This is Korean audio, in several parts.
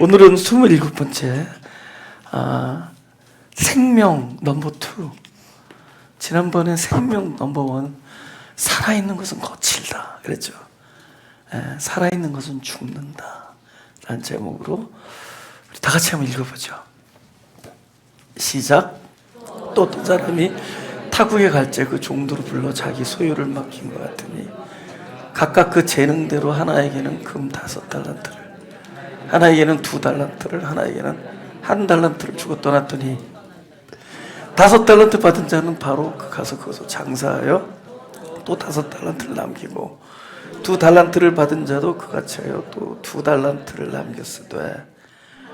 오늘은 27번째 생명 넘버 2. 지난번에 생명 넘버 1 살아있는 것은 거칠다 그랬죠. 살아있는 것은 죽는다 라는 제목으로 우리 다 같이 한번 읽어보죠. 시작. 또 어떤 사람이 타국에 갈제 그 종도로 불러 자기 소유를 맡긴 것 같으니 각각 그 재능대로 하나에게는 금 5달란트를, 하나에게는 2달란트를, 하나에게는 1달란트를 주고 떠났더니 5달란트 받은 자는 바로 가서 그것을 장사하여 또 5달란트를 남기고 2달란트를 받은 자도 그같이 하여 또 2달란트를 남겼으되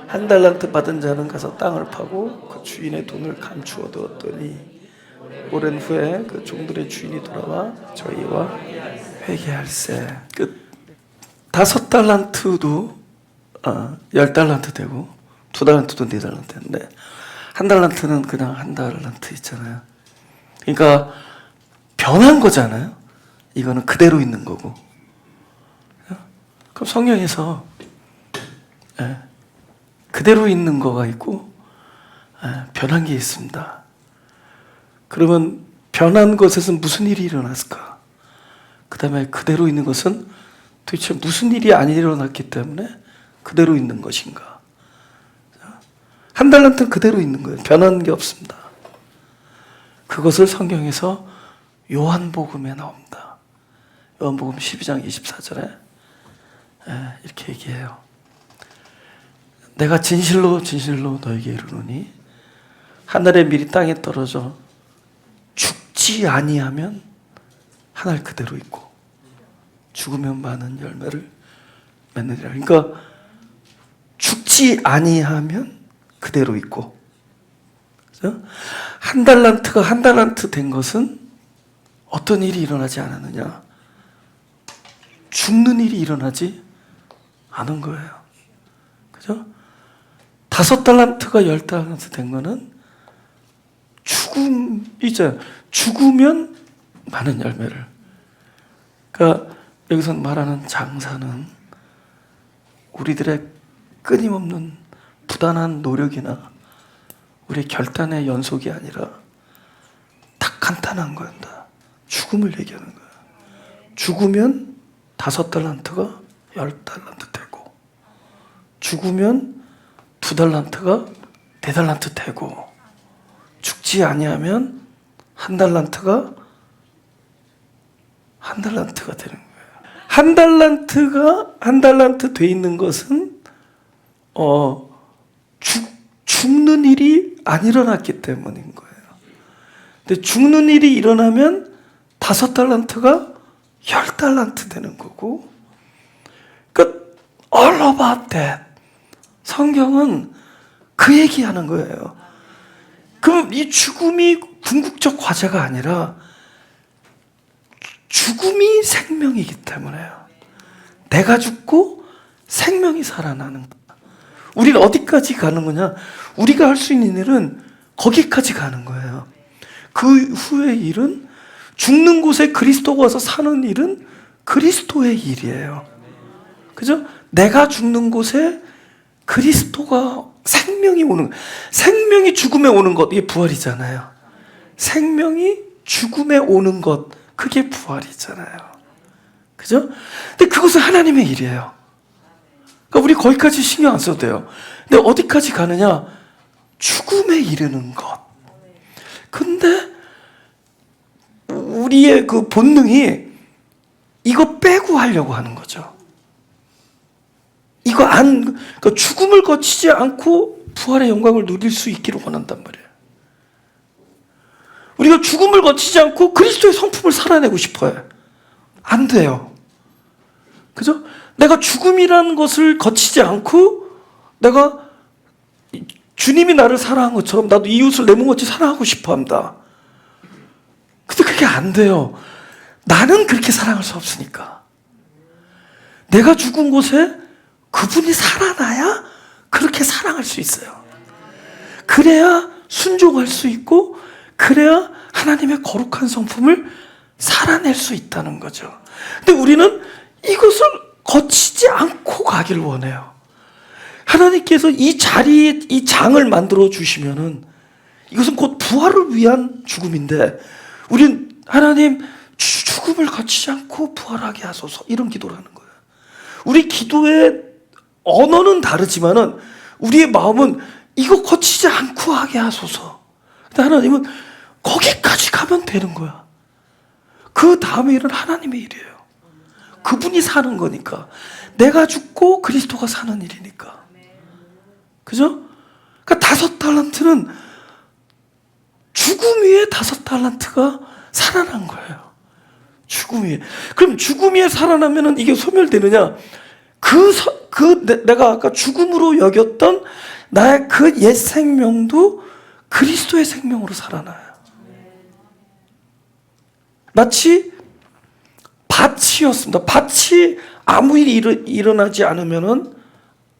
1달란트 받은 자는 가서 땅을 파고 그 주인의 돈을 감추어 두었더니 오랜 후에 그 종들의 주인이 돌아와 저희와 회개할세. 그 5달란트도 10달란트 되고 2달란트도 4달란트인데 1달란트는 그냥 1달란트 있잖아요. 그러니까 변한 거잖아요. 이거는 그대로 있는 거고. 그럼 성경에서 그대로 있는 거가 있고 변한 게 있습니다. 그러면 변한 것에서 무슨 일이 일어났을까? 그 다음에 그대로 있는 것은 도대체 무슨 일이 안 일어났기 때문에 그대로 있는 것인가? 1달란트는 그대로 있는 거예요. 변한 게 없습니다. 그것을 성경에서 요한복음에 나옵니다. 요한복음 12장 24절에 이렇게 얘기해요. 내가 진실로 진실로 너에게 이르노니 하늘의 밀이 땅에 떨어져 죽지 아니하면 하늘 그대로 있고 죽으면 많은 열매를 맺느니라. 그러니까 죽지 아니하면 그대로 있고, 그죠? 1달란트가 1달란트 된 것은 어떤 일이 일어나지 않았느냐? 죽는 일이 일어나지 않은 거예요. 그죠? 5달란트가 10달란트 된 거는 죽음이죠. 죽으면 많은 열매를. 그러니까 여기서 말하는 장사는 우리들의 끊임없는 부단한 노력이나 우리의 결단의 연속이 아니라 딱 간단한 거였다. 죽음을 얘기하는 거야. 죽으면 5달란트가 10달란트 되고, 죽으면 2달란트가 4달란트 되고, 죽지 아니하면 1달란트가 1달란트가 되는 거예요. 1달란트 돼 있는 것은 죽는 일이 안 일어났기 때문인 거예요. 근데 죽는 일이 일어나면 5달란트가 10달란트 되는 거고, 그러니까 all about that. 성경은 그 얘기하는 거예요. 그럼 이 죽음이 궁극적 과제가 아니라 죽음이 생명이기 때문에요. 내가 죽고 생명이 살아나는 거야. 우리는 어디까지 가는 거냐? 우리가 할 수 있는 일은 거기까지 가는 거예요. 그 후의 일은, 죽는 곳에 그리스도가 와서 사는 일은 그리스도의 일이에요. 그죠? 내가 죽는 곳에 그리스도가 생명이 오는, 생명이 죽음에 오는 것, 이게 부활이잖아요. 생명이 죽음에 오는 것, 그게 부활이잖아요. 그죠? 근데 그것은 하나님의 일이에요. 그러니까 우리 거기까지 신경 안 써도 돼요. 근데 어디까지 가느냐? 죽음에 이르는 것. 근데 우리의 그 본능이 이거 빼고 하려고 하는 거죠. 그러니까 죽음을 거치지 않고 부활의 영광을 누릴 수 있기를 원한단 말이에요. 우리가 죽음을 거치지 않고 그리스도의 성품을 살아내고 싶어요. 안 돼요. 그죠? 내가 죽음이라는 것을 거치지 않고 내가 주님이 나를 사랑한 것처럼 나도 이웃을 내 몸같이 사랑하고 싶어 합니다. 근데 그게 안 돼요. 나는 그렇게 사랑할 수 없으니까. 내가 죽은 곳에 그분이 살아나야 그렇게 사랑할 수 있어요. 그래야 순종할 수 있고, 그래야 하나님의 거룩한 성품을 살아낼 수 있다는 거죠. 근데 우리는 이것을 거치지 않고 가길 원해요. 하나님께서 이 자리에 이 장을 만들어 주시면은 이것은 곧 부활을 위한 죽음인데, 우린 하나님 죽음을 거치지 않고 부활하게 하소서, 이런 기도를 하는 거예요. 우리 기도의 언어는 다르지만은 우리의 마음은 이거 거치지 않고 하게 하소서. 근데 하나님은 거기까지 가면 되는 거야. 그 다음에 일은 하나님의 일이에요. 그분이 사는 거니까. 내가 죽고 그리스도가 사는 일이니까. 그죠? 그러니까 5달란트는 죽음 위에 5달란트가 살아난 거예요. 죽음 위에. 그럼 죽음 위에 살아나면은 이게 소멸되느냐? 내가 아까 죽음으로 여겼던 나의 그 옛 생명도 그리스도의 생명으로 살아나요. 마치 밭이었습니다. 밭이 아무 일이 일어나지 않으면은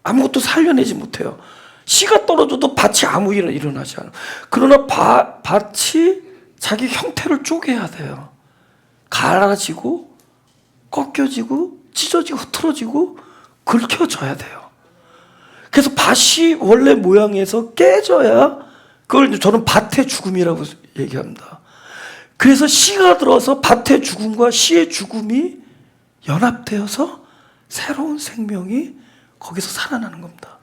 아무것도 살려내지 못해요. 씨가 떨어져도 밭이 아무 일이 일어나지 않아요. 그러나 밭이 자기 형태를 쪼개야 돼요. 갈라지고 꺾여지고 찢어지고 흐트러지고 긁혀져야 돼요. 그래서 밭이 원래 모양에서 깨져야, 그걸 저는 밭의 죽음이라고 얘기합니다. 그래서 씨가 들어서 밭의 죽음과 씨의 죽음이 연합되어서 새로운 생명이 거기서 살아나는 겁니다.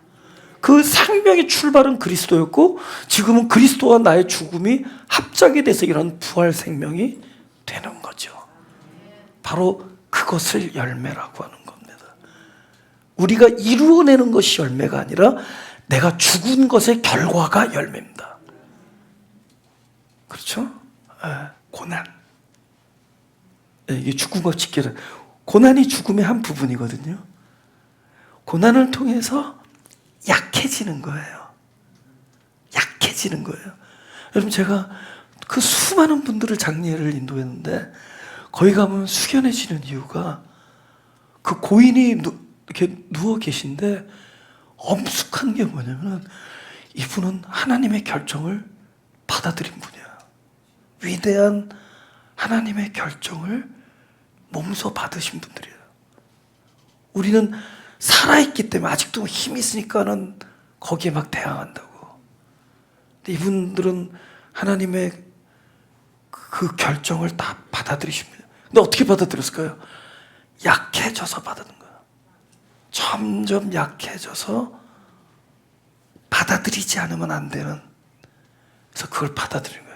그 생명의 출발은 그리스도였고, 지금은 그리스도와 나의 죽음이 합작이 돼서 이런 부활 생명이 되는 거죠. 바로 그것을 열매라고 하는 겁니다. 우리가 이루어내는 것이 열매가 아니라 내가 죽은 것의 결과가 열매입니다. 그렇죠? 고난. 이게 죽음과 직결은, 고난이 죽음의 한 부분이거든요. 고난을 통해서 약해지는 거예요. 약해지는 거예요. 여러분, 제가 그 수많은 분들을 장례를 인도했는데 거기 가면 숙연해지는 이유가, 그 고인이 이렇게 누워 계신데 엄숙한 게 뭐냐면, 이분은 하나님의 결정을 받아들인 분이야. 위대한 하나님의 결정을 몸소 받으신 분들이에요. 우리는 살아있기 때문에 아직도 힘이 있으니까는 거기에 막 대항한다고. 근데 이분들은 하나님의 그 결정을 다 받아들이십니다. 근데 어떻게 받아들였을까요? 약해져서 받는 거예요. 점점 약해져서 받아들이지 않으면 안 되는, 그래서 그걸 받아들인 거예요.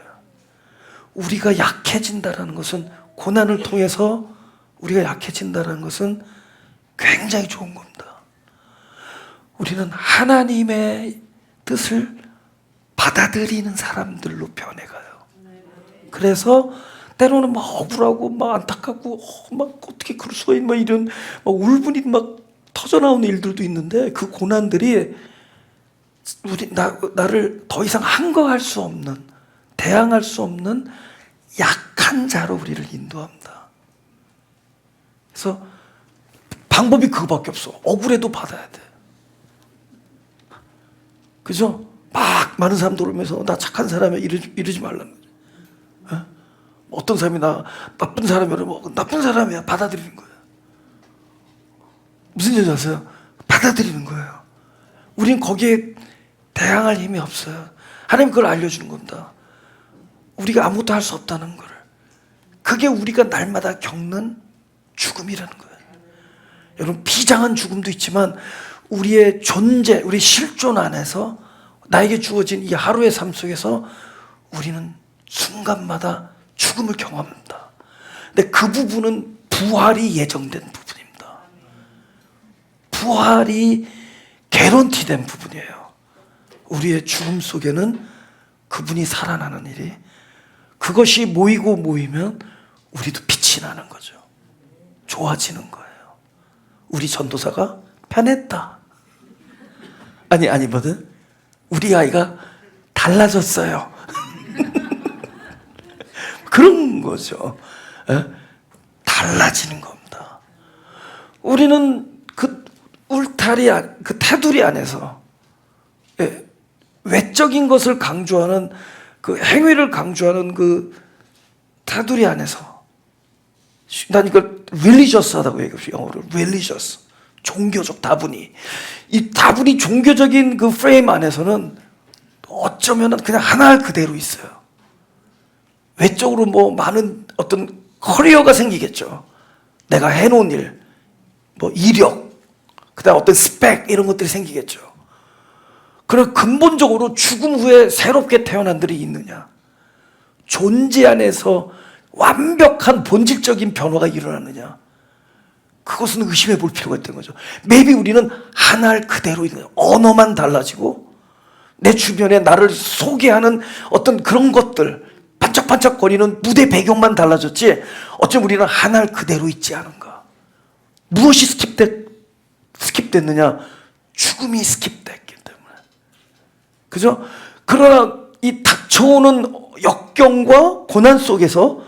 우리가 약해진다는 것은, 고난을 통해서 우리가 약해진다는 것은 굉장히 좋은 겁니다. 우리는 하나님의 뜻을 받아들이는 사람들로 변해가요. 그래서 때로는 막 억울하고 막 안타깝고 막 어떻게 그럴 수가 있나, 이런 막 울분이 막 터져나오는 일들도 있는데, 그 고난들이 나를 더 이상 항거할 수 없는, 대항할 수 없는 약한 자로 우리를 인도합니다. 그래서 방법이 그거밖에 없어. 억울해도 받아야 돼. 그죠? 막 많은 사람들 오면서 나 착한 사람이야 이러지 말라는 거죠. 어떤 사람이 나쁜 사람이라면 뭐 나쁜 사람이야 받아들이는 거예요. 무슨 얘기 아세요? 받아들이는 거예요. 우린 거기에 대항할 힘이 없어요. 하나님 그걸 알려주는 겁니다. 우리가 아무것도 할 수 없다는 거를. 그게 우리가 날마다 겪는 죽음이라는 거예요. 여러분, 비장한 죽음도 있지만 우리의 존재, 우리 실존 안에서 나에게 주어진 이 하루의 삶 속에서 우리는 순간마다 죽음을 경험합니다. 근데 그 부분은 부활이 예정된 부분입니다. 부활이 개런티된 부분이에요. 우리의 죽음 속에는 그분이 살아나는 일이, 그것이 모이고 모이면 우리도 빛이 나는 거죠. 좋아지는 거예요. 우리 전도사가 편했다. 아니거든. 우리 아이가 달라졌어요. 그런 거죠. 달라지는 겁니다. 우리는 그 울타리 그 테두리 안에서 외적인 것을 강조하는, 그 행위를 강조하는 그 테두리 안에서, 난 이걸 religious하다고 얘기해요. 영어로 religiously. 종교적 다분히. 이 다분히 종교적인 그 프레임 안에서는 어쩌면 그냥 하나 그대로 있어요. 외적으로 뭐 많은 어떤 커리어가 생기겠죠. 내가 해놓은 일, 뭐 이력, 그다음 어떤 스펙 이런 것들이 생기겠죠. 그럼 근본적으로 죽음 후에 새롭게 태어난들이 있느냐? 존재 안에서 완벽한 본질적인 변화가 일어나느냐? 그것은 의심해 볼 필요가 있다는 거죠. maybe 우리는 하나를 그대로 있는 거예요. 언어만 달라지고 내 주변에 나를 소개하는 어떤 그런 것들, 반짝반짝거리는 무대 배경만 달라졌지 어쩌면 우리는 하나를 그대로 있지 않은가. 무엇이 스킵됐느냐? 죽음이 스킵됐기 때문에. 그죠? 그러나 이 닥쳐오는 역경과 고난 속에서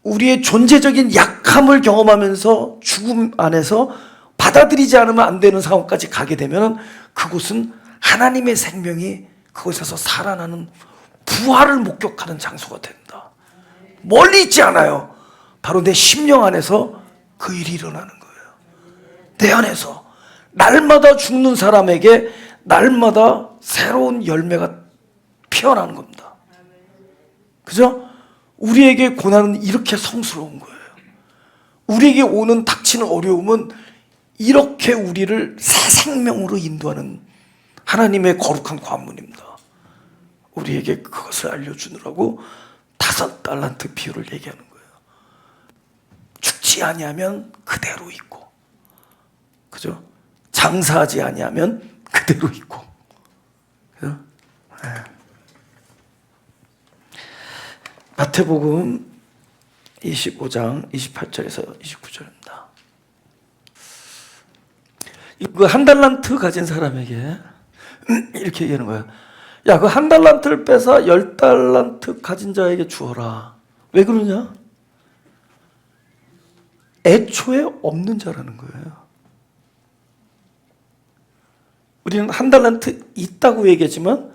우리의 존재적인 약함을 경험하면서 죽음 안에서 받아들이지 않으면 안 되는 상황까지 가게 되면 그곳은 하나님의 생명이 그곳에서 살아나는 부활을 목격하는 장소가 된다. 멀리 있지 않아요. 바로 내 심령 안에서 그 일이 일어나는 거예요. 내 안에서 날마다 죽는 사람에게 날마다 새로운 열매가 피어나는 겁니다. 그죠? 우리에게 고난은 이렇게 성스러운 거예요. 우리에게 오는 닥치는 어려움은 이렇게 우리를 새 생명으로 인도하는 하나님의 거룩한 관문입니다. 우리에게 그것을 알려주느라고 5달란트 비유를 얘기하는 거예요. 죽지 아니하면 그대로 있고, 그죠? 장사하지 아니하면 그대로 있고, 그죠? 네. 마태복음 25장 28절에서 29절입니다. 그 한 달란트 가진 사람에게 이렇게 얘기하는 거예요. 야, 그 한 달란트를 빼서 10달란트 가진 자에게 주어라. 왜 그러냐? 애초에 없는 자라는 거예요. 우리는 한 달란트 있다고 얘기하지만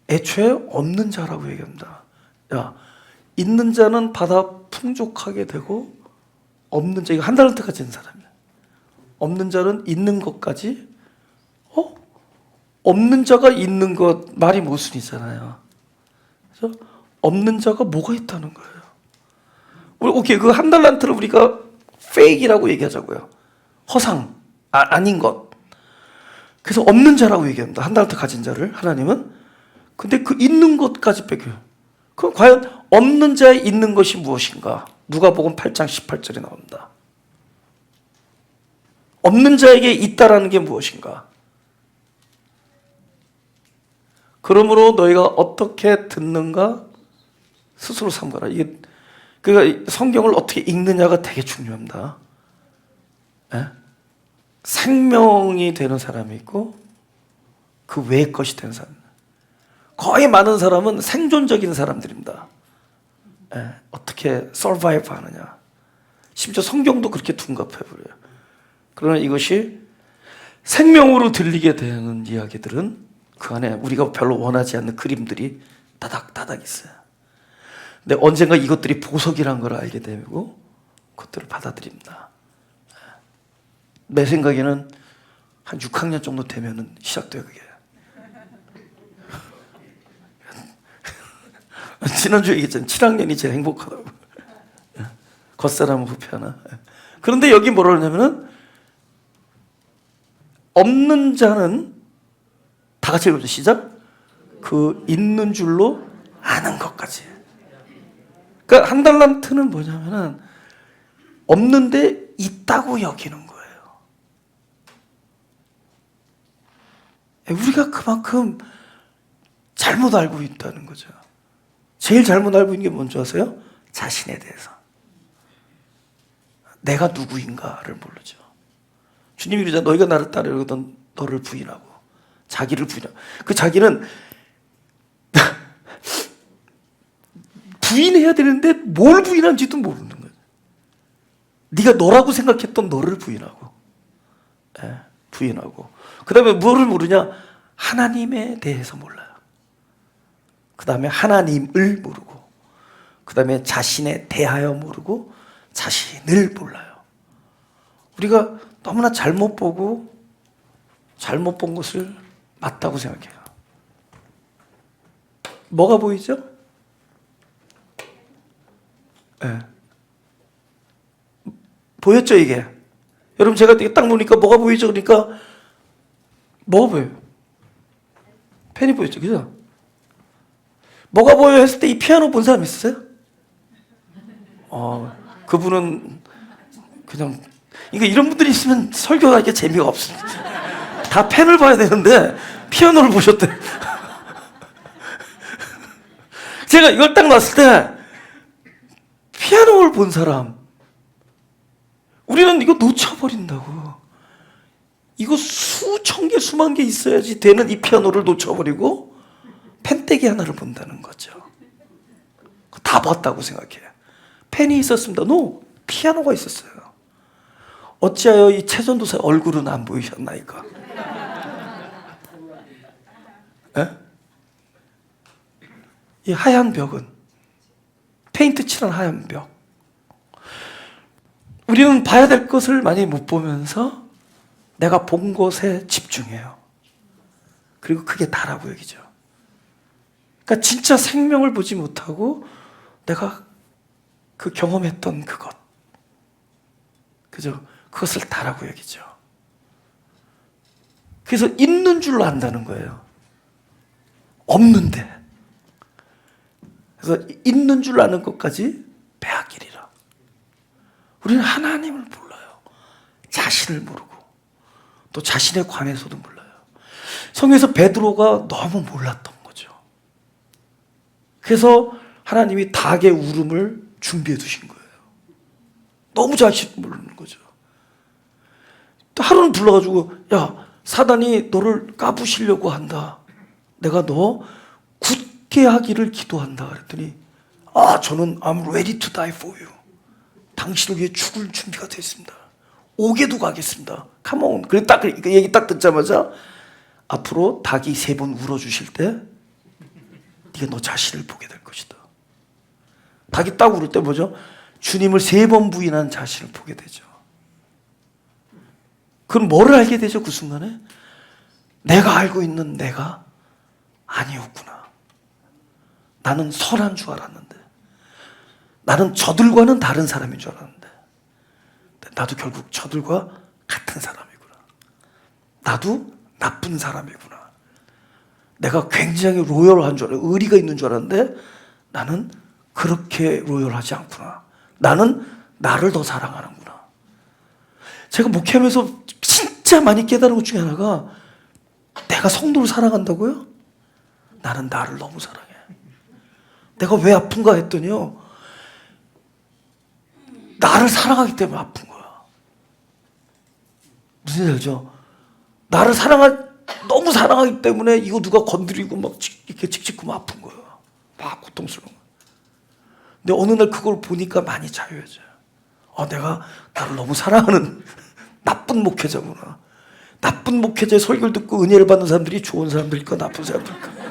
애초에 없는 자라고 얘기합니다. 야, 있는 자는 받아 풍족하게 되고 없는 자, 이거 한 달란트 가진 사람이야. 없는 자는 있는 것까지 없는 자가 있는 것 말이 모순이잖아요. 그래서 없는 자가 뭐가 있다는 거예요. 오케이, 그 한 달란트를 우리가 페이크라고 얘기하자고요. 허상, 아닌 것. 그래서 없는 자라고 얘기합니다. 한 달란트 가진 자를 하나님은. 근데 그 있는 것까지 뺏겨요. 그럼 과연 없는 자에 있는 것이 무엇인가? 누가복음 8장 18절에 나옵니다. 없는 자에게 있다라는 게 무엇인가? 그러므로 너희가 어떻게 듣는가 스스로 삼가라. 이게 그러니까 성경을 어떻게 읽느냐가 되게 중요합니다. 예? 생명이 되는 사람이 있고 그 외의 것이 되는 사람. 거의 많은 사람은 생존적인 사람들입니다. 예? 어떻게 서바이브 하느냐. 심지어 성경도 그렇게 둔갑해버려요. 그러나 이것이 생명으로 들리게 되는 이야기들은 그 안에 우리가 별로 원하지 않는 그림들이 다닥다닥 있어요. 근데 언젠가 이것들이 보석이란 걸 알게 되고 그것들을 받아들입니다. 내 생각에는 한 6학년 정도 되면은 시작돼요, 그게. 지난주에 얘기했잖아요. 7학년이 제일 행복하다고. 겉사람은 후패하나. 그런데 여기 뭐라 그러냐면은 없는 자는 다 같이 읽어보죠. 시작. 그 있는 줄로 아는 것까지. 그러니까 한 달란트는 뭐냐면은 없는데 있다고 여기는 거예요. 우리가 그만큼 잘못 알고 있다는 거죠. 제일 잘못 알고 있는 게 뭔지 아세요? 자신에 대해서. 내가 누구인가를 모르죠. 주님이 그러잖아요. 너희가 나를 따르거든 너를 부인하고 자기를 부인하고. 그 자기는 부인해야 되는데 뭘 부인한지도 모르는 거예요. 네가 너라고 생각했던 너를 부인하고, 부인하고. 그 다음에 뭐를 모르냐? 하나님에 대해서 몰라요. 그 다음에 하나님을 모르고, 그 다음에 자신에 대하여 모르고 자신을 몰라요. 우리가 너무나 잘못 보고 잘못 본 것을 맞다고 생각해요. 뭐가 보이죠? 네. 보였죠, 이게? 여러분, 제가 딱 보니까 뭐가 보이죠? 그러니까 뭐가 보여요? 펜이 보였죠, 그죠? 뭐가 보여 했을 때 이 피아노 본 사람 있었어요? 그분은 그냥, 그러니까 이런 분들이 있으면 설교가 이렇게 재미가 없습니다. 다 펜을 봐야 되는데 피아노를 보셨대. 제가 이걸 딱 놨을 때 피아노를 본 사람, 우리는 이거 놓쳐버린다고. 이거 수천 개, 수만 개 있어야지 되는 이 피아노를 놓쳐버리고 펜대기 하나를 본다는 거죠. 다 봤다고 생각해요. 펜이 있었습니다. 노, 피아노가 있었어요. 어찌하여 이 최전도사 얼굴은 안 보이셨나이까? 에? 이 하얀 벽은, 페인트 칠한 하얀 벽. 우리는 봐야 될 것을 많이 못 보면서 내가 본 것에 집중해요. 그리고 그게 다라고 여기죠. 그러니까 진짜 생명을 보지 못하고 내가 그 경험했던 그것, 그죠? 그것을 다라고 여기죠. 그래서 있는 줄로 안다는 거예요. 없는데. 그래서 있는 줄 아는 것까지 빼앗기리라. 우리는 하나님을 몰라요. 자신을 모르고 또 자신에 관해서도 몰라요. 성경에서 베드로가 너무 몰랐던 거죠. 그래서 하나님이 닭의 울음을 준비해 두신 거예요. 너무 자신을 모르는 거죠. 또 하루는 불러가지고, 야, 사단이 너를 까부시려고 한다. 내가 너 굳게 하기를 기도한다. 그랬더니, 저는 I'm ready to die for you. 당신을 위해 죽을 준비가 되어 있습니다. 옥에도 가겠습니다. Come on. 그래 딱 그 얘기 딱 듣자마자 앞으로 닭이 3번 울어주실 때 네가 너 자신을 보게 될 것이다. 닭이 딱 울을 때 뭐죠? 주님을 3번 부인한 자신을 보게 되죠. 그럼 뭐를 알게 되죠? 그 순간에 내가 알고 있는 내가 아니었구나. 나는 선한 줄 알았는데, 나는 저들과는 다른 사람인 줄 알았는데, 나도 결국 저들과 같은 사람이구나. 나도 나쁜 사람이구나. 내가 굉장히 로열한 줄 알았는데, 의리가 있는 줄 알았는데 나는 그렇게 로열하지 않구나. 나는 나를 더 사랑하는구나. 제가 목회하면서 진짜 많이 깨달은 것 중에 하나가, 내가 성도를 사랑한다고요? 나는 나를 너무 사랑해. 내가 왜 아픈가 했더니요, 나를 사랑하기 때문에 아픈 거야. 무슨 얘기 알죠? 나를 너무 사랑하기 때문에 이거 누가 건드리고 막 이렇게 칙칙하면 아픈 거야. 막 고통스러운 거야. 근데 어느 날 그걸 보니까 많이 자유해져요. 내가 나를 너무 사랑하는 나쁜 목회자구나. 나쁜 목회자의 설교를 듣고 은혜를 받는 사람들이 좋은 사람들일까, 나쁜 사람들일까?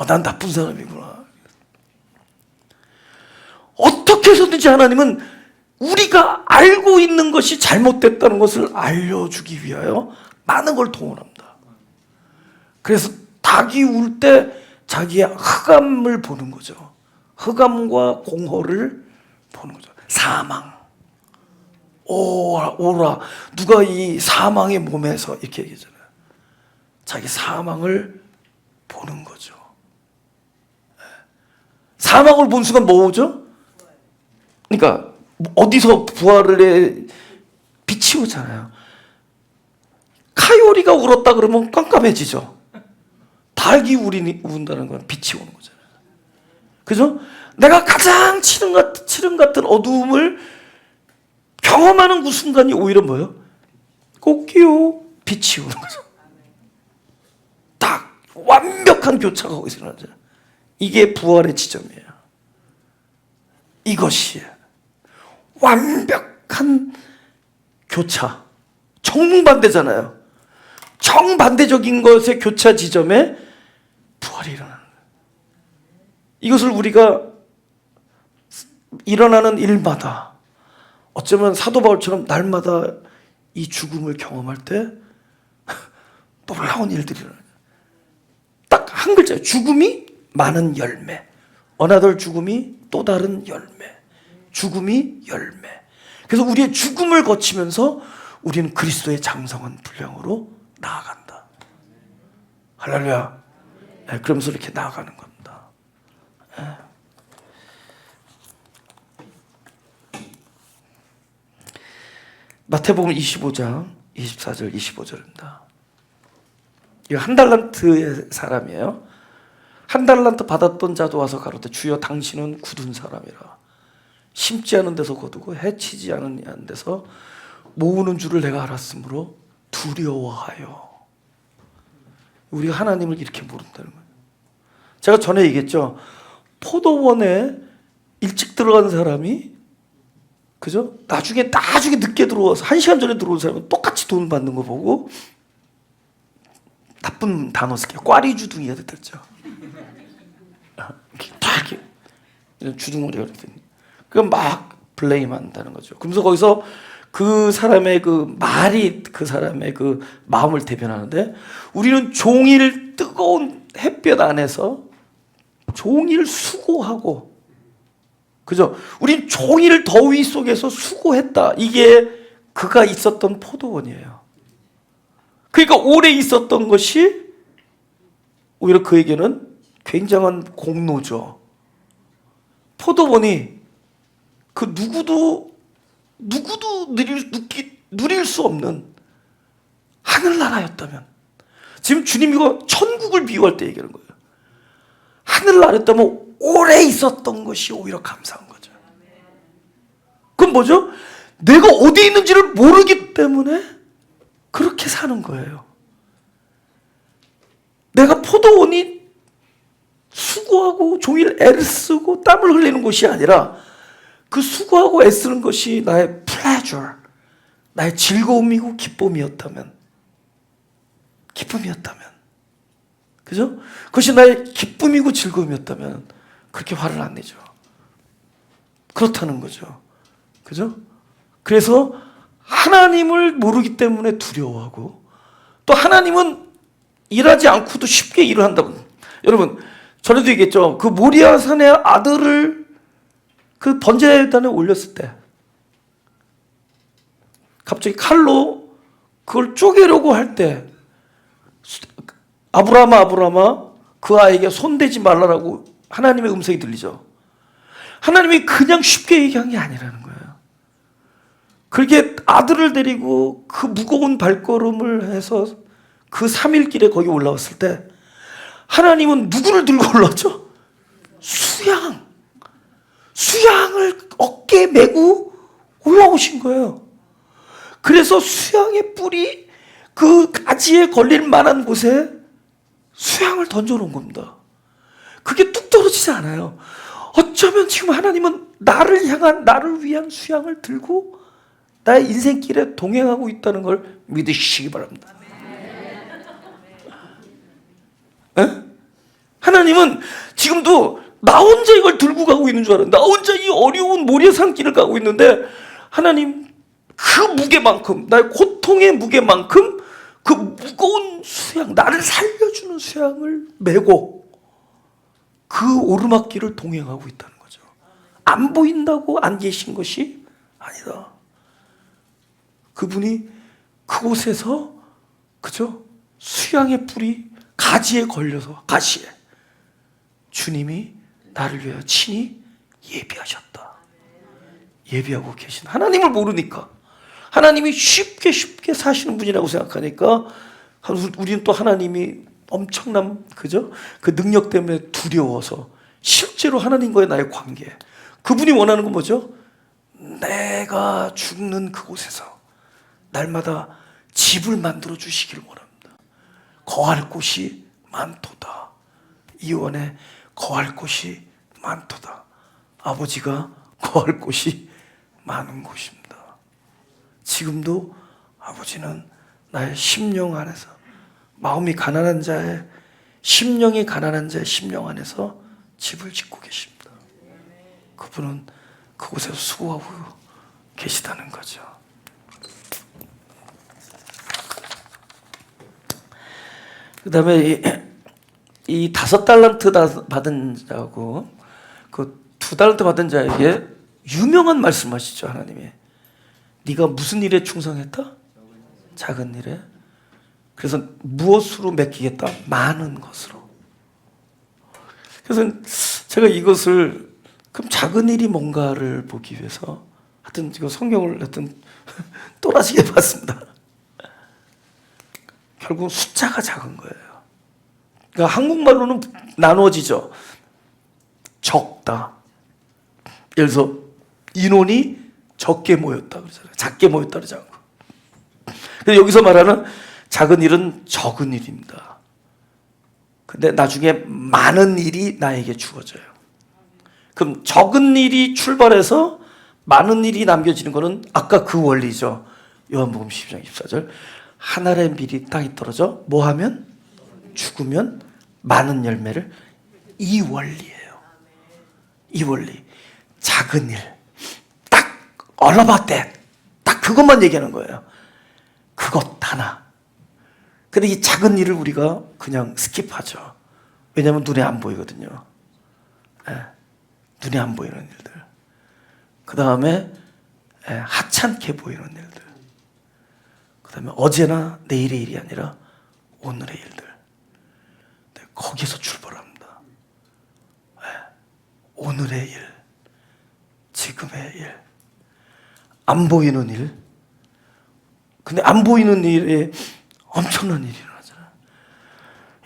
난 나쁜 사람이구나. 어떻게 해서든지 하나님은 우리가 알고 있는 것이 잘못됐다는 것을 알려주기 위하여 많은 걸 동원합니다. 그래서 닭이 울 때 자기의 흑암을 보는 거죠. 흑암과 공허를 보는 거죠. 사망. 오라. 누가 이 사망의 몸에서 이렇게 얘기하잖아요. 자기 사망을 보는 거죠. 사망을 본 순간 뭐 오죠? 그러니까 어디서 부활을 해? 빛이 오잖아요. 카요리가 울었다 그러면 깜깜해지죠. 닭이 운다는 건 빛이 오는 거잖아요. 그죠? 내가 가장 치름 같은 어두움을 경험하는 그 순간이 오히려 뭐예요? 꽃기요, 빛이 오는 거죠. 딱 완벽한 교차가 거기서 일어나죠. 이게 부활의 지점이에요. 이것이 완벽한 교차. 정반대잖아요. 정반대적인 것의 교차 지점에 부활이 일어나는 거예요. 이것을 우리가 일어나는 일마다 어쩌면 사도 바울처럼 날마다 이 죽음을 경험할 때 놀라운 일들이 일어나요. 딱 한 글자예요. 죽음이 많은 열매. 어나덜 죽음이 또 다른 열매. 죽음이 열매. 그래서 우리의 죽음을 거치면서 우리는 그리스도의 장성한 분량으로 나아간다. 할렐루야. 네, 그러면서 이렇게 나아가는 겁니다. 네. 마태복음 25장 24절 25절입니다. 이거 한 달란트의 사람이에요. 한 달란트 받았던 자도 와서 가로되 주여 당신은 굳은 사람이라 심지 않은 데서 거두고 해치지 않은 데서 모으는 줄을 내가 알았으므로 두려워하여. 우리가 하나님을 이렇게 모른다는 거예요. 제가 전에 얘기했죠. 포도원에 일찍 들어간 사람이 그죠? 나중에 늦게 들어와서 1시간 전에 들어온 사람은 똑같이 돈 받는 거 보고 나쁜 단어 쓸게요. 꽈리주둥이가 됐죠. 이렇게 주둥이가 됐더니 그럼 막 블레임 한다는 거죠. 그러면서 거기서 그 사람의 그 말이 그 사람의 그 마음을 대변하는데 우리는 종일 뜨거운 햇볕 안에서 종일 수고하고 그죠? 우린 종일 더위 속에서 수고했다. 이게 그가 있었던 포도원이에요. 그러니까 오래 있었던 것이 오히려 그에게는 굉장한 공로죠. 포도원이 그 누구도 누릴 수 없는 하늘나라였다면, 지금 주님이 천국을 비유할 때 얘기하는 거예요. 하늘나라였다면 오래 있었던 것이 오히려 감사한 거죠. 그럼 뭐죠? 내가 어디 있는지를 모르기 때문에 그렇게 사는 거예요. 내가 포도원이 수고하고 종일 애를 쓰고 땀을 흘리는 것이 아니라 그 수고하고 애쓰는 것이 나의 pleasure, 나의 즐거움이고 기쁨이었다면, 그죠? 그것이 나의 기쁨이고 즐거움이었다면 그렇게 화를 안 내죠. 그렇다는 거죠. 그죠? 그래서 하나님을 모르기 때문에 두려워하고, 또 하나님은 일하지 않고도 쉽게 일을 한다고. 여러분, 전에도 얘기했죠. 그 모리아 산의 아들을 그 번제단에 올렸을 때 갑자기 칼로 그걸 쪼개려고 할 때 아브라함아 그 아이에게 손대지 말라라고 하나님의 음성이 들리죠. 하나님이 그냥 쉽게 얘기한 게 아니라는 거예요. 그렇게 아들을 데리고 그 무거운 발걸음을 해서 그 3일 길에 거기 올라왔을 때 하나님은 누구를 들고 올라왔죠? 수양을 어깨에 메고 올라오신 거예요. 그래서 수양의 뿔이 그 가지에 걸릴 만한 곳에 수양을 던져놓은 겁니다. 그게 뚝 떨어지지 않아요. 어쩌면 지금 하나님은 나를 위한 수양을 들고 나의 인생길에 동행하고 있다는 걸 믿으시기 바랍니다. 에? 하나님은 지금도 나 혼자 이걸 들고 가고 있는 줄 알았는데, 나 혼자 이 어려운 모리아 산길을 가고 있는데 하나님 그 무게만큼, 나의 고통의 무게만큼 그 무거운 수양, 나를 살려주는 수양을 메고 그 오르막길을 동행하고 있다는 거죠. 안 보인다고 안 계신 것이 아니다. 그분이 그곳에서, 그죠? 수양의 뿔이 가지에 걸려서, 가시에 주님이 나를 위하여 친히 예비하셨다. 예비하고 계신 하나님을 모르니까, 하나님이 쉽게 사시는 분이라고 생각하니까 우리는 또 하나님이 엄청난, 그죠? 그 능력 때문에 두려워서 실제로 하나님과의 나의 관계, 그분이 원하는 건 뭐죠? 내가 죽는 그곳에서 날마다 집을 만들어 주시기를 원합니다. 거할 곳이 많도다. 이원에 거할 곳이 많도다. 아버지가 거할 곳이 많은 곳입니다. 지금도 아버지는 나의 심령 안에서, 마음이 가난한 자의, 심령이 가난한 자의 심령 안에서 집을 짓고 계십니다. 그분은 그곳에서 수고하고 계시다는 거죠. 그 다음에 이 5달란트 받은 자하고 그 2달란트 받은 자에게 유명한 말씀하시죠. 하나님이 네가 무슨 일에 충성했다? 작은 일에. 그래서 무엇으로 맡기겠다? 많은 것으로. 그래서 제가 이것을 그럼 작은 일이 뭔가를 보기 위해서 하여튼 이거 성경을 하여튼 또라시게 봤습니다. 결국 숫자가 작은 거예요. 그러니까 한국말로는 나누어지죠. 적다. 예를 들어서 인원이 적게 모였다 그러잖아요. 작게 모였다 그러지 않고. 근데 여기서 말하는 작은 일은 적은 일입니다. 근데 나중에 많은 일이 나에게 주어져요. 그럼 적은 일이 출발해서 많은 일이 남겨지는 것은 아까 그 원리죠. 요한복음 12장 24절. 한 알의 밀이 땅에 떨어져 뭐 하면? 죽으면 많은 열매를. 이 원리예요. 이 원리. 작은 일. 딱 얼어봤대. 딱 그것만 얘기하는 거예요. 그것 하나. 근데 이 작은 일을 우리가 그냥 스킵하죠. 왜냐하면 눈에 안 보이거든요. 네. 눈에 안 보이는 일들. 그 다음에 하찮게 보이는 일들. 그 다음에 어제나 내일의 일이 아니라 오늘의 일들. 네, 거기서 출발합니다. 네, 오늘의 일, 지금의 일, 안 보이는 일. 근데 안 보이는 일에 엄청난 일이 일어나잖아요.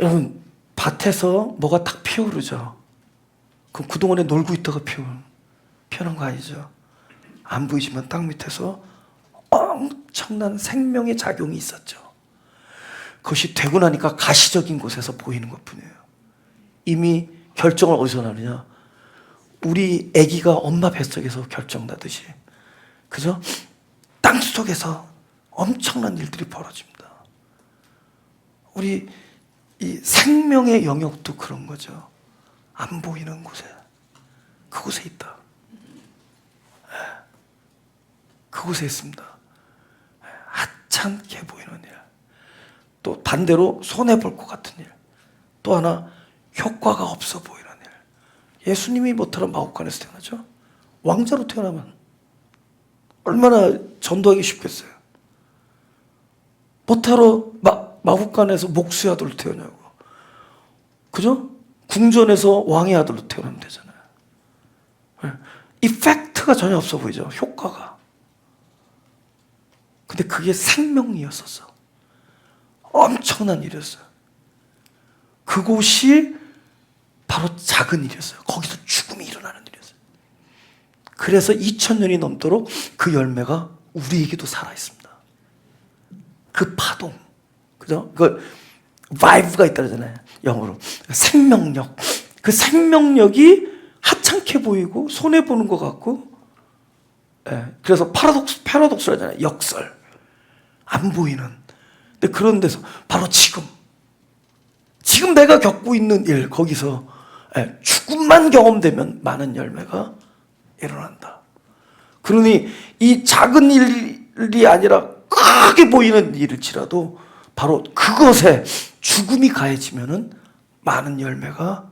여러분 밭에서 뭐가 탁 피어오르죠. 그럼 그동안에 놀고 있다가 피어난 거 아니죠. 안 보이지만 땅 밑에서 엄청난 생명의 작용이 있었죠. 그것이 되고 나니까 가시적인 곳에서 보이는 것뿐이에요. 이미 결정을 어디서 나느냐? 우리 아기가 엄마 뱃속에서 결정나듯이, 그죠? 땅속에서 엄청난 일들이 벌어집니다. 우리 이 생명의 영역도 그런 거죠. 안 보이는 곳에, 그곳에 있다. 그곳에 있습니다. 하찮게 보이는 일. 또 반대로 손해볼 것 같은 일. 또 하나 효과가 없어 보이는 일. 예수님이 뭐처럼 마국간에서 태어나죠? 왕자로 태어나면 얼마나 전도하기 쉽겠어요. 뭐하러 마국간에서 목수의 아들로 태어나고, 그죠? 궁전에서 왕의 아들로 태어나면 되잖아요. 이펙트가 전혀 없어 보이죠. 효과가. 근데 그게 생명이었었어. 엄청난 일이었어요. 그곳이 바로 작은 일이었어요. 거기서 죽음이 일어나는 일이었어요. 그래서 2000년이 넘도록 그 열매가 우리에게도 살아있습니다. 그 파동, 그죠? 그 vibe가 있다 그러잖아요. 영어로 생명력. 그 생명력이 하찮게 보이고 손해 보는 것 같고, 그래서 패러독스라잖아요. 역설. 안 보이는. 근데 그런 데서 바로 지금 내가 겪고 있는 일, 거기서 죽음만 경험되면 많은 열매가 일어난다. 그러니 이 작은 일이 아니라 크게 보이는 일일지라도 바로 그것에 죽음이 가해지면은 많은 열매가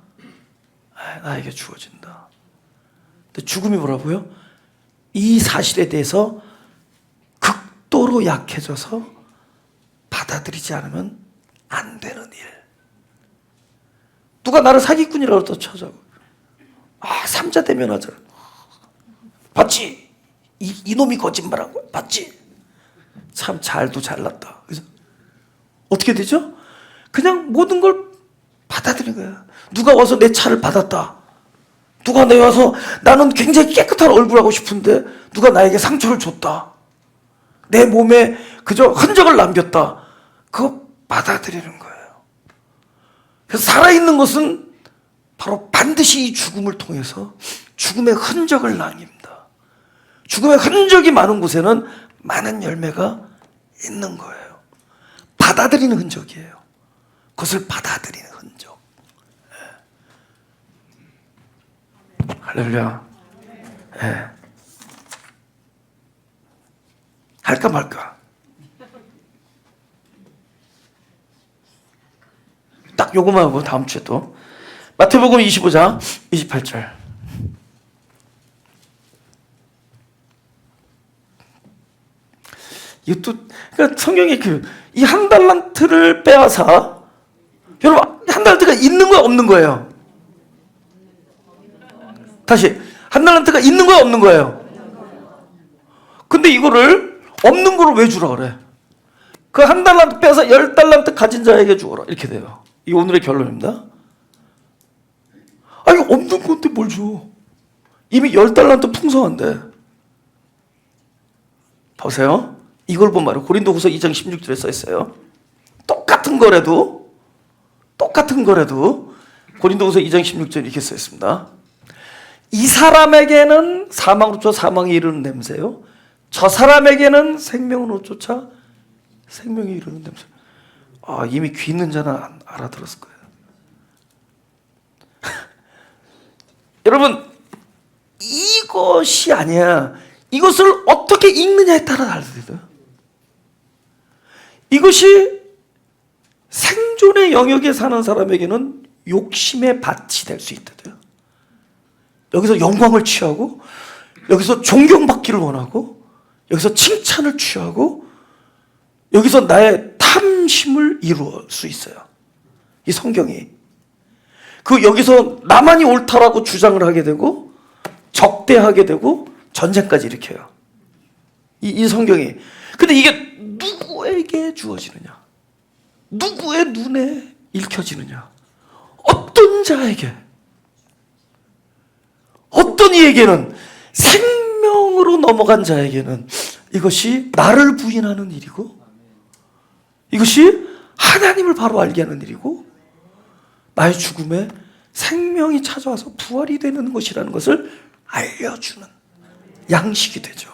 나에게 주어진다. 근데 죽음이 뭐라고요? 이 사실에 대해서 극도로 약해져서 받아들이지 않으면 안 되는 일. 누가 나를 사기꾼이라고 또 쳐자고. 삼자 대면하자. 봤지? 이놈이 거짓말한 거야. 봤지? 참 잘도 잘났다. 그죠? 어떻게 되죠? 그냥 모든 걸 받아들이는 거야. 누가 와서 내 차를 받았다. 누가 내 와서 나는 굉장히 깨끗한 얼굴 하고 싶은데 누가 나에게 상처를 줬다. 내 몸에 그저 흔적을 남겼다. 그거 받아들이는 거예요. 그래서 살아있는 것은 바로 반드시 이 죽음을 통해서 죽음의 흔적을 남깁니다. 죽음의 흔적이 많은 곳에는 많은 열매가 있는 거예요. 받아들이는 흔적이에요. 그것을 받아들이는 흔적. 할렐루야. 할까 말까. 딱 요거만 하고 다음 주에 또 마태복음 25장 28절. 이것도 그러니까 성경에 이 한 달란트를 빼앗아, 여러분 한 달란트가 있는 거야 없는 거예요? 다시, 한 달란트가 있는 거야 없는 거예요? 근데 이거를 없는 거를 왜 주라 그래? 그 한 달란트 빼서 10달란트 가진 자에게 주어라, 이렇게 돼요. 이 오늘의 결론입니다. 아니 없는 건데 뭘 줘? 이미 10달란트 풍성한데. 보세요. 이걸 본 말이에요. 고린도후서 2장 16절에 써 있어요. 똑같은 거라도 고린도후서 2장 16절에 이렇게 써 있습니다. 이 사람에게는 사망으로 쫓아 사망이 이르는 냄새요, 저 사람에게는 생명으로 쫓아 생명이 이르는 냄새. 아, 이미 귀 있는 자는 알아들었을 거예요. 여러분, 이것이 아니야. 이것을 어떻게 읽느냐에 따라 다르거든요. 이것이 생존의 영역에 사는 사람에게는 욕심의 밭이 될 수 있거든요. 여기서 영광을 취하고, 여기서 존경받기를 원하고, 여기서 칭찬을 취하고, 여기서 나의 탐심을 이루어 수 있어요. 이 성경이. 여기서 나만이 옳다라고 주장을 하게 되고, 적대하게 되고, 전쟁까지 일으켜요. 이 성경이. 근데 이게 누구에게 주어지느냐? 누구의 눈에 읽혀지느냐? 어떤 자에게? 어떤 이에게는, 생명으로 넘어간 자에게는 이것이 나를 부인하는 일이고, 이것이 하나님을 바로 알게 하는 일이고, 나의 죽음에 생명이 찾아와서 부활이 되는 것이라는 것을 알려주는 양식이 되죠.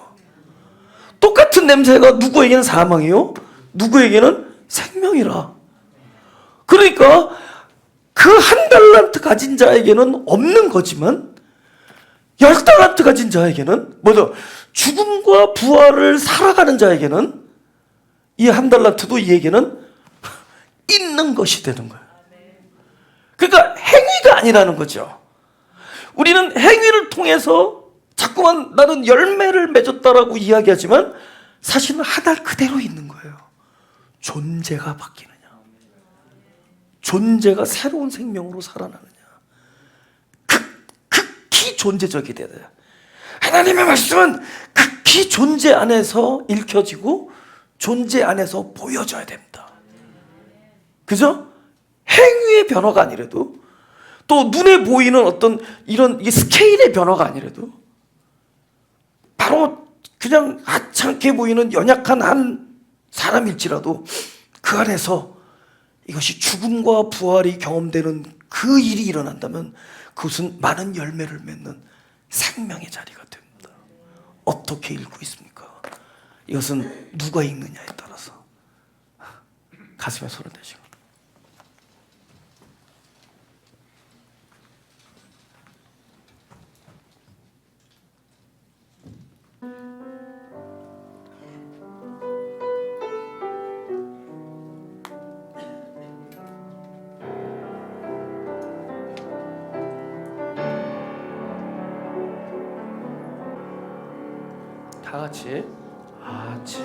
똑같은 냄새가 누구에게는 사망이요, 누구에게는 생명이라. 그러니까 그 한 달란트 가진 자에게는 없는 거지만 10달란트 가진 자에게는, 뭐죠? 죽음과 부활을 살아가는 자에게는 이 한 달란트도 이에게는 있는 것이 되는 거예요. 그러니까 행위가 아니라는 거죠. 우리는 행위를 통해서 자꾸만 나는 열매를 맺었다라고 이야기하지만 사실은 하나 그대로 있는 거예요. 존재가 바뀌느냐, 존재가 새로운 생명으로 살아나느냐, 극히 존재적이 돼야 돼요. 하나님의 말씀은 극히 존재 안에서 읽혀지고 존재 안에서 보여져야 됩니다. 그죠? 행위의 변화가 아니라도, 또 눈에 보이는 어떤 이런 스케일의 변화가 아니라도, 바로 그냥 하찮게 보이는 연약한 한 사람일지라도 그 안에서 이것이 죽음과 부활이 경험되는 그 일이 일어난다면 그것은 많은 열매를 맺는 생명의 자리가 됩니다. 어떻게 읽고 있습니까? 이것은 누가 읽느냐에 따라서. 가슴에 손을 대시고. 다 같이 아침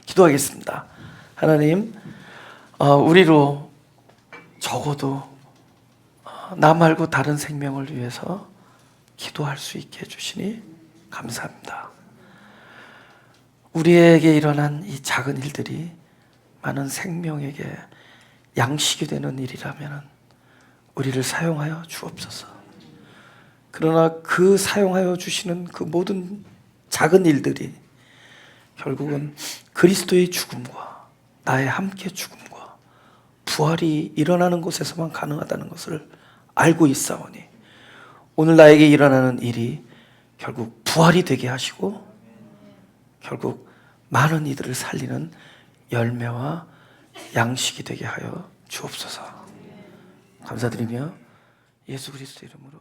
기도하겠습니다. 하나님, 우리로 적어도 나 말고 다른 생명을 위해서 기도할 수 있게 해주시니 감사합니다. 우리에게 일어난 이 작은 일들이 많은 생명에게 양식이 되는 일이라면 우리를 사용하여 주옵소서. 그러나 그 사용하여 주시는 그 모든 작은 일들이 결국은 그리스도의 죽음과 나의 함께 죽음과 부활이 일어나는 곳에서만 가능하다는 것을 알고 있사오니 오늘 나에게 일어나는 일이 결국 부활이 되게 하시고 결국 많은 이들을 살리는 열매와 양식이 되게 하여 주옵소서. 감사드리며 예수 그리스도 이름으로